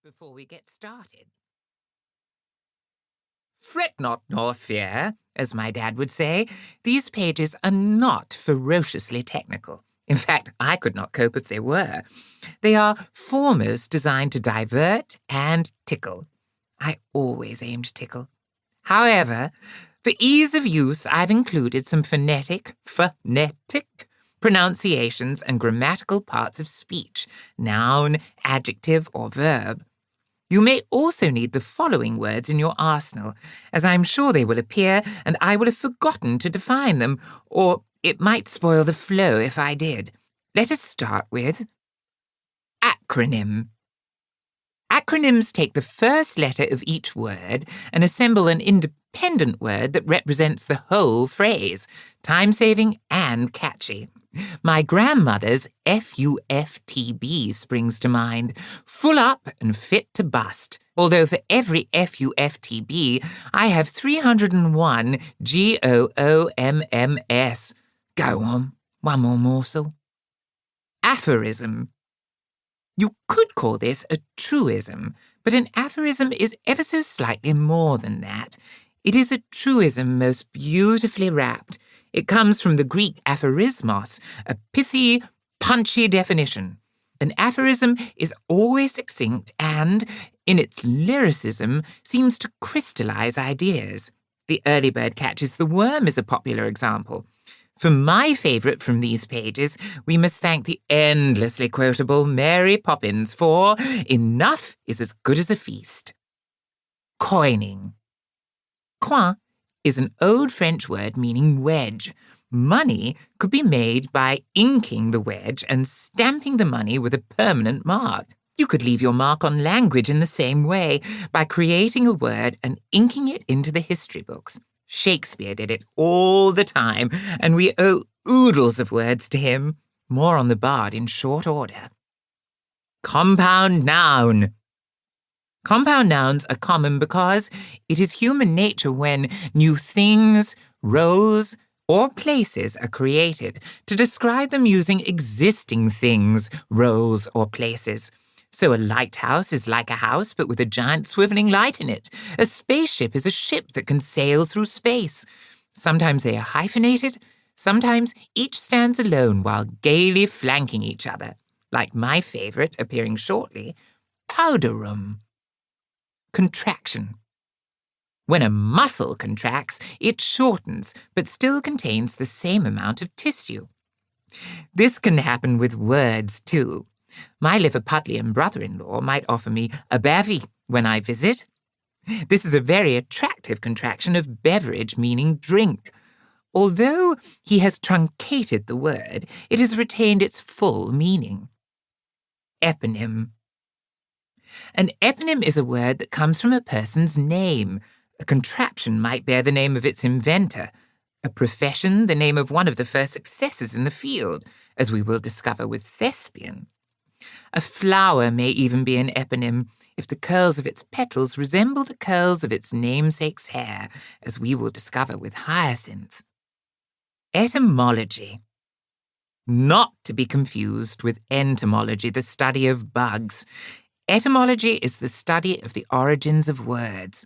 before we get started. Fret not nor fear, as my dad would say. These pages are not ferociously technical. In fact, I could not cope if they were. They are foremost designed to divert and tickle. I always aim to tickle. However, for ease of use, I've included some phonetic pronunciations and grammatical parts of speech, noun, adjective, or verb. You may also need the following words in your arsenal, as I'm sure they will appear and I will have forgotten to define them, or it might spoil the flow if I did. Let us start with acronym. Acronyms take the first letter of each word and assemble an independent word that represents the whole phrase, time-saving and catchy. My grandmother's FUFTB springs to mind, full up and fit to bust, although for every FUFTB, I have 301 GOOMMS. Go on, one more morsel. Aphorism. You could call this a truism, but an aphorism is ever so slightly more than that. It is a truism most beautifully wrapped. It comes from the Greek aphorismos, a pithy, punchy definition. An aphorism is always succinct and, in its lyricism, seems to crystallize ideas. The early bird catches the worm is a popular example. For my favourite from these pages, we must thank the endlessly quotable Mary Poppins for enough is as good as a feast. Coining. Coin is an old French word meaning wedge. Money could be made by inking the wedge and stamping the money with a permanent mark. You could leave your mark on language in the same way, by creating a word and inking it into the history books. Shakespeare did it all the time, and we owe oodles of words to him. More on the bard in short order. Compound noun. Compound nouns are common because it is human nature when new things, roles, or places are created to describe them using existing things, roles, or places. So a lighthouse is like a house but with a giant swiveling light in it. A spaceship is a ship that can sail through space. Sometimes they are hyphenated, sometimes each stands alone while gaily flanking each other. Like my favourite, appearing shortly, powder room. Contraction. When a muscle contracts, it shortens, but still contains the same amount of tissue. This can happen with words, too. My Liverpudlian brother-in-law might offer me a bevy when I visit. This is a very attractive contraction of beverage, meaning drink. Although he has truncated the word, it has retained its full meaning. Eponym. An eponym is a word that comes from a person's name. A contraption might bear the name of its inventor. A profession, the name of one of the first successes in the field, as we will discover with thespian. A flower may even be an eponym if the curls of its petals resemble the curls of its namesake's hair, as we will discover with hyacinth. Etymology. Not to be confused with entomology, the study of bugs. Etymology is the study of the origins of words.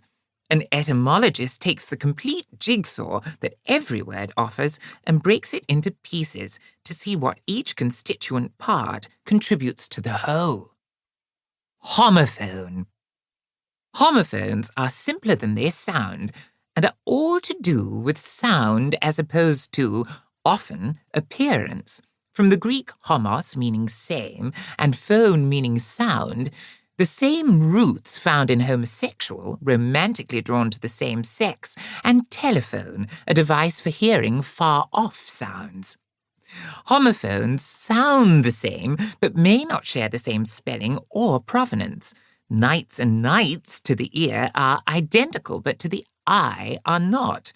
An etymologist takes the complete jigsaw that every word offers and breaks it into pieces to see what each constituent part contributes to the whole. Homophone. Homophones are simpler than they sound and are all to do with sound as opposed to, often, appearance. From the Greek homos, meaning same, and phone, meaning sound, the same roots found in homosexual, romantically drawn to the same sex, and telephone, a device for hearing far-off sounds. Homophones sound the same, but may not share the same spelling or provenance. Knights and knights to the ear are identical, but to the eye are not.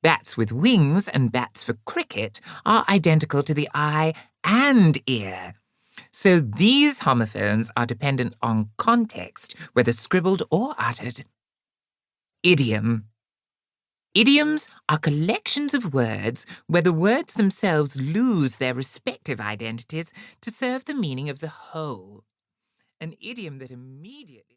Bats with wings and bats for cricket are identical to the eye and ear. So these homophones are dependent on context, whether scribbled or uttered. Idiom. Idioms are collections of words where the words themselves lose their respective identities to serve the meaning of the whole. An idiom that immediately